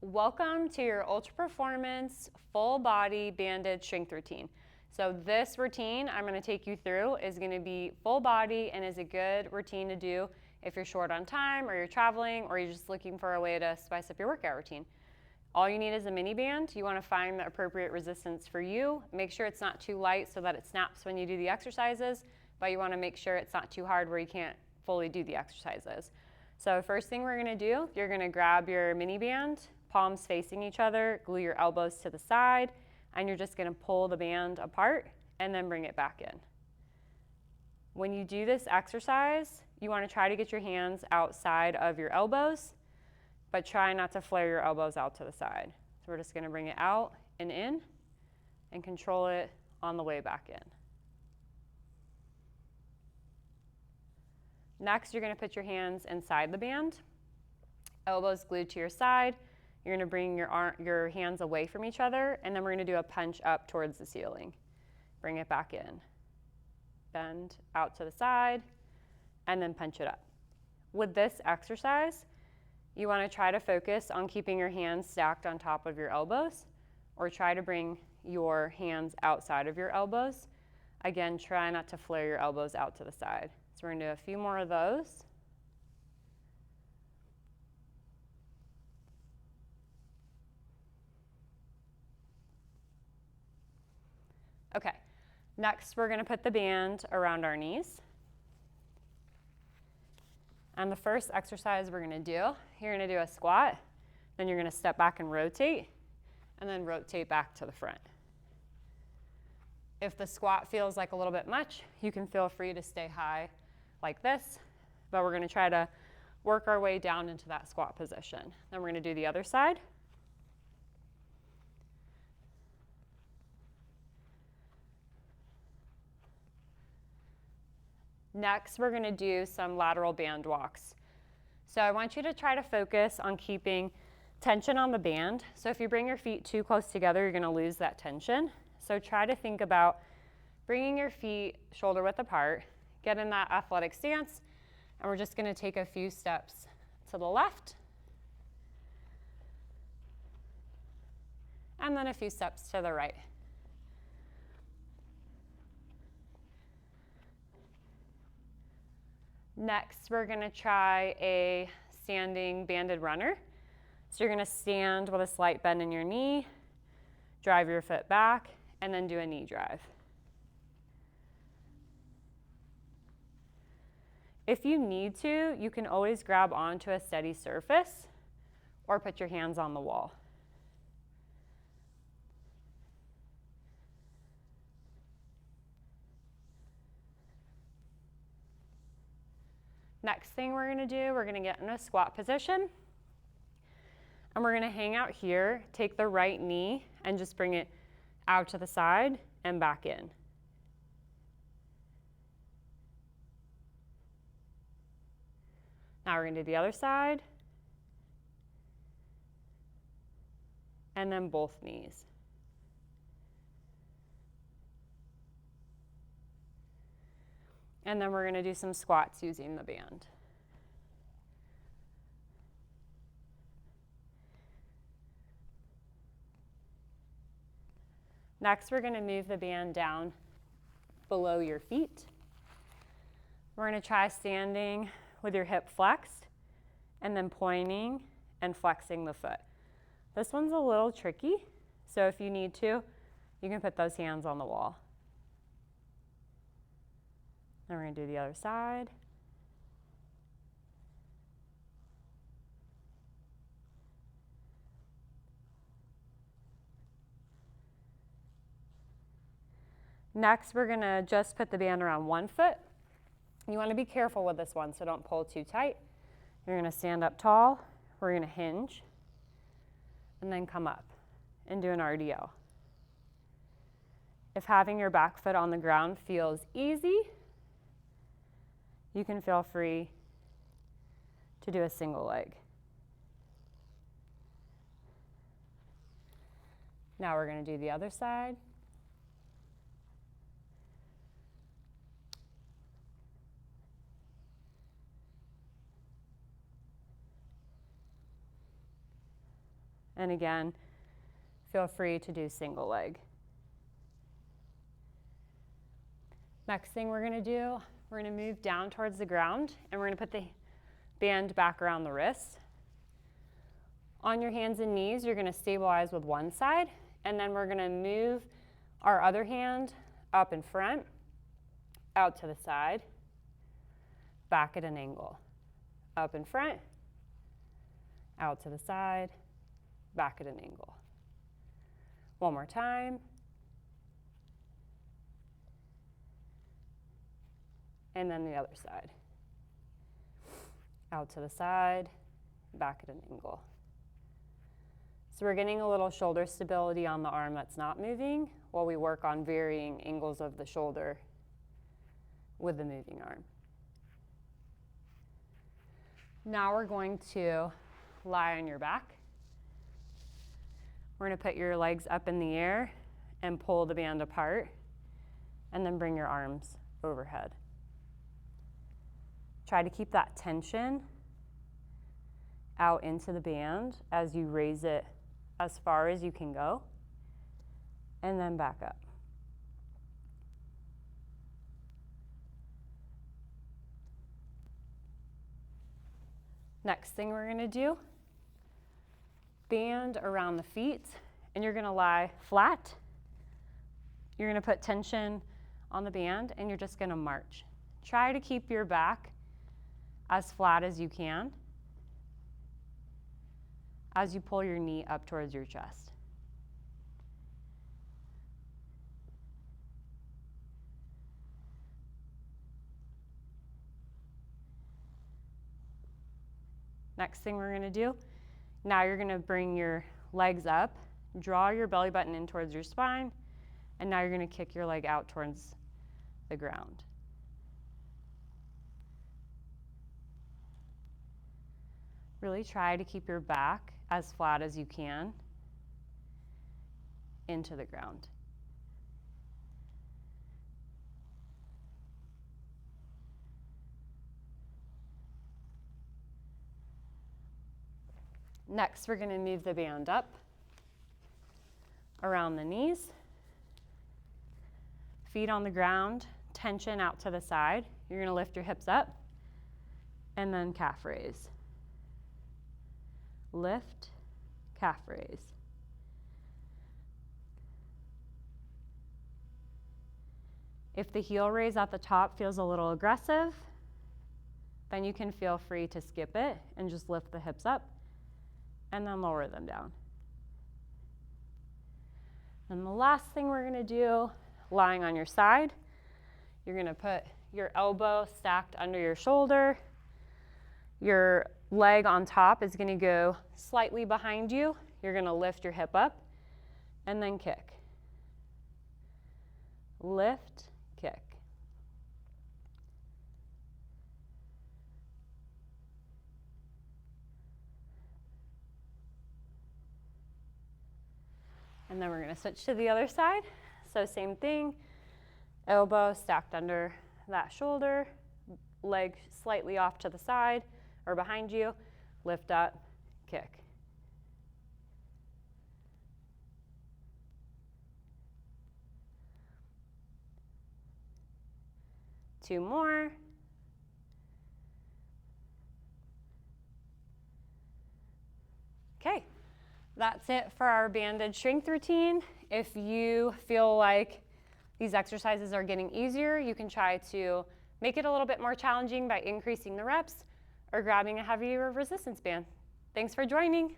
Welcome to your Ultra Performance full body banded strength routine. So this routine I'm going to take you through is going to be full body and is a good routine to do if you're short on time or you're traveling or you're just looking for a way to spice up your workout routine. All you need is a mini band. You want to find the appropriate resistance for you. Make sure it's not too light so that it snaps when you do the exercises, but you want to make sure it's not too hard where you can't fully do the exercises. So first thing we're going to do, you're going to grab your mini band, palms facing each other, glue your elbows to the side, and you're just going to pull the band apart and then bring it back in. When you do this exercise, you want to try to get your hands outside of your elbows, but try not to flare your elbows out to the side. So we're just going to bring it out and in and control it on the way back in. Next, you're going to put your hands inside the band, elbows glued to your side. You're going to bring your hands away from each other, and then we're going to do a punch up towards the ceiling. Bring it back in. Bend out to the side, and then punch it up. With this exercise, you want to try to focus on keeping your hands stacked on top of your elbows, or try to bring your hands outside of your elbows. Again, try not to flare your elbows out to the side. So we're going to do a few more of those. Okay, next we're going to put the band around our knees. And the first exercise we're going to do, you're going to do a squat, then you're going to step back and rotate, and then rotate back to the front. If the squat feels like a little bit much, you can feel free to stay high like this, but we're going to try to work our way down into that squat position. Then we're going to do the other side. Next, we're going to do some lateral band walks. So I want you to try to focus on keeping tension on the band. So if you bring your feet too close together, you're going to lose that tension. So try to think about bringing your feet shoulder width apart, get in that athletic stance, and we're just going to take a few steps to the left, and then a few steps to the right. Next, we're going to try a standing banded runner. So you're going to stand with a slight bend in your knee, drive your foot back, and then do a knee drive. If you need to, you can always grab onto a steady surface or put your hands on the wall. Next thing we're going to do, we're going to get in a squat position. And we're going to hang out here, take the right knee, and just bring it out to the side and back in. Now we're going to do the other side. And then both knees. And then we're going to do some squats using the band. Next, we're going to move the band down below your feet. We're going to try standing with your hip flexed and then pointing and flexing the foot. This one's a little tricky, so if you need to, you can put those hands on the wall. Then we're going to do the other side. Next, we're going to just put the band around one foot. You want to be careful with this one, so don't pull too tight. You're going to stand up tall. We're going to hinge and then come up and do an RDO. If having your back foot on the ground feels easy, you can feel free to do a single leg. Now we're going to do the other side. And again, feel free to do single leg. Next thing we're gonna do, we're gonna move down towards the ground and we're gonna put the band back around the wrist. On your hands and knees, you're gonna stabilize with one side, and then we're gonna move our other hand up in front, out to the side, back at an angle. Up in front, out to the side, back at an angle. One more time. And then the other side. Out to the side, back at an angle. So we're getting a little shoulder stability on the arm that's not moving while we work on varying angles of the shoulder with the moving arm. Now we're going to lie on your back. We're going to put your legs up in the air and pull the band apart, and then bring your arms overhead. Try to keep that tension out into the band as you raise it as far as you can go, and then back up. Next thing we're gonna do, band around the feet, and you're gonna lie flat. You're gonna put tension on the band, and you're just gonna march. Try to keep your back as flat as you can as you pull your knee up towards your chest. Next thing we're gonna do, now you're gonna bring your legs up, draw your belly button in towards your spine, and now you're gonna kick your leg out towards the ground. Really try to keep your back as flat as you can into the ground. Next, we're going to move the band up around the knees, feet on the ground, tension out to the side. You're going to lift your hips up and then calf raise. Lift, calf raise. If the heel raise at the top feels a little aggressive, then you can feel free to skip it and just lift the hips up and then lower them down. And the last thing we're gonna do, lying on your side, you're gonna put your elbow stacked under your shoulder. Your leg on top is gonna go slightly behind you. You're gonna lift your hip up and then kick. Lift, kick. And then we're gonna switch to the other side. So same thing, elbow stacked under that shoulder, leg slightly off to the side or behind you, lift up, kick. Two more. Okay, that's it for our banded strength routine. If you feel like these exercises are getting easier, you can try to make it a little bit more challenging by increasing the reps or grabbing a heavier resistance band. Thanks for joining.